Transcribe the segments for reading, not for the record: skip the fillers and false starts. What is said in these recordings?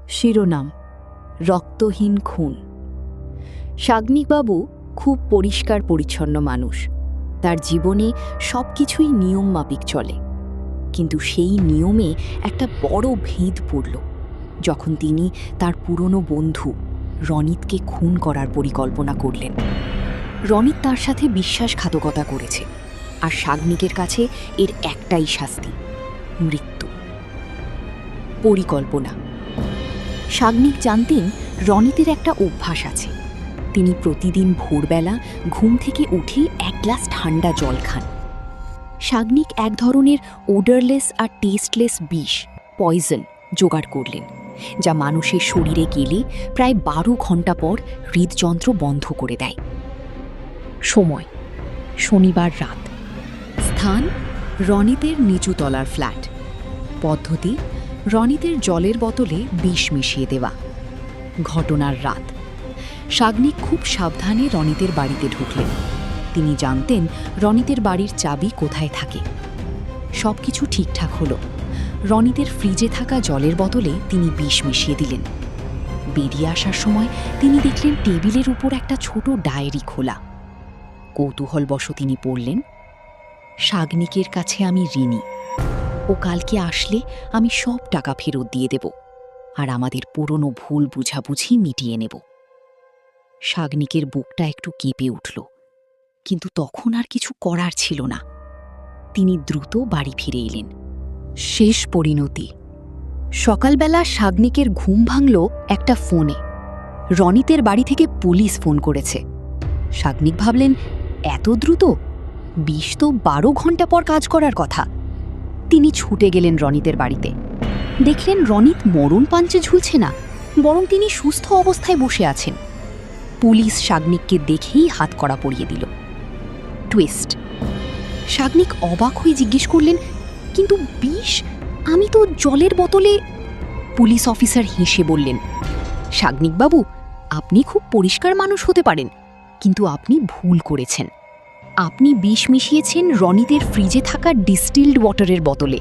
শিরোনাম: রক্তহীন খুন। সাগ্নিকবাবু খুব পরিষ্কার পরিচ্ছন্ন মানুষ। তার জীবনে সব কিছুই নিয়ম মাফিক চলে, কিন্তু সেই নিয়মে একটা বড় ভেদ পড়ল যখন তিনি তার পুরনো বন্ধু রনিতকে খুন করার পরিকল্পনা করলেন। রনিত তার সাথে বিশ্বাসঘাতকতা করেছে, আর সাগ্নিকের কাছে এর একটাই শাস্তি: মৃত্যু। পরিকল্পনা: সাগ্নিক জানতেন রনিতের একটা অভ্যাস আছে। তিনি প্রতিদিন ভোরবেলা ঘুম থেকে উঠে এক গ্লাস ঠান্ডা জল খান। সাগ্নিক এক ধরনের ওডারলেস আর টেস্টলেস বিষ, পয়জন, জোগাড় করলেন, যা মানুষের শরীরে গেলে প্রায় 12 ঘন্টা পর হৃদযন্ত্র বন্ধ করে দেয়। সময়: শনিবার রাত। স্থান: রনিতের নিচুতলার ফ্ল্যাট। পদ্ধতি: রনিতের জলের বোতলে বিষ মিশিয়ে দেওয়া। ঘটনার রাত। সাগ্নিক খুব সাবধানে রনিতের বাড়িতে ঢুকলেন। তিনি জানতেন রনিতের বাড়ির চাবি কোথায় থাকে। সবকিছু ঠিকঠাক হলো। রনিতের ফ্রিজে থাকা জলের বোতলে তিনি বিষ মিশিয়ে দিলেন। বেরিয়ে আসার সময় তিনি দেখলেন টেবিলের উপর একটা ছোট ডায়েরি খোলা। কৌতূহলবশ তিনি পড়লেন: সাগ্নিকের কাছে আমি ঋণী। ও কালকে আসলে আমি সব টাকা ফেরত দিয়ে দেব, আর আমাদের পুরনো ভুল বুঝাবুঝি মিটিয়ে নেব। সাগ্নিকের বুকটা একটু কেঁপে উঠল, কিন্তু তখন আর কিছু করার ছিল না। তিনি দ্রুত বাড়ি ফিরে এলেন। শেষ পরিণতি: সকালবেলা সাগ্নিকের ঘুম ভাঙল একটা ফোনে। রনিতের বাড়ি থেকে পুলিশ ফোন করেছে। সাগ্নিক ভাবলেন, এত দ্রুত? বিষ তো 12 ঘন্টা পর কাজ করার কথা। তিনি ছুটে গেলেন রনিতের বাড়িতে। দেখলেন রনিত মরণ পাঞ্চে ঝুলছে না, বরং তিনি সুস্থ অবস্থায় বসে আছেন। পুলিশ সাগ্নিককে দেখেই হাতকড়া পরিয়ে দিল। টুইস্ট: সাগ্নিক অবাক হয়ে জিজ্ঞেস করলেন, কিন্তু বিষ? আমি তো জলের বোতলে। পুলিশ অফিসার হেসে বললেন, সাগ্নিকবাবু, আপনি খুব পরিষ্কার মানুষ হতে পারেন, কিন্তু আপনি ভুল করেছেন। আপনি বিষ মিশিয়েছেন রনিতের ফ্রিজে থাকা ডিস্টিলড ওয়াটারের বোতলে,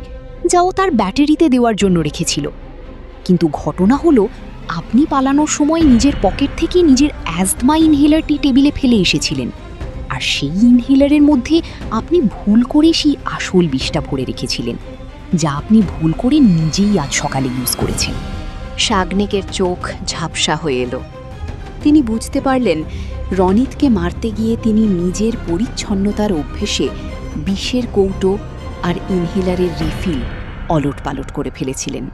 যা ও তার ব্যাটারিতে দেওয়ার জন্য রেখেছিল। কিন্তু ঘটনা হলো, আপনি পালানোর সময় নিজের পকেট থেকে নিজের অ্যাজথমা ইনহেলারটি টেবিলে ফেলে এসেছিলেন, আর সেই ইনহেলারের মধ্যে আপনি ভুল করে সেই আসল বিষটা ভরে রেখেছিলেন, যা আপনি ভুল করে নিজেই আজ সকালে ইউজ করেছেন। সাগ্নিকের চোখ ঝাপসা হয়ে এলো। তিনি বুঝতে পারলেন রনিতকে মারতে গিয়ে তিনি নিজের পরিচ্ছন্নতার অভ্যেসে বিষের কৌটো আর ইনহেলারের রিফিল অলটপালট করে ফেলেছিলেন।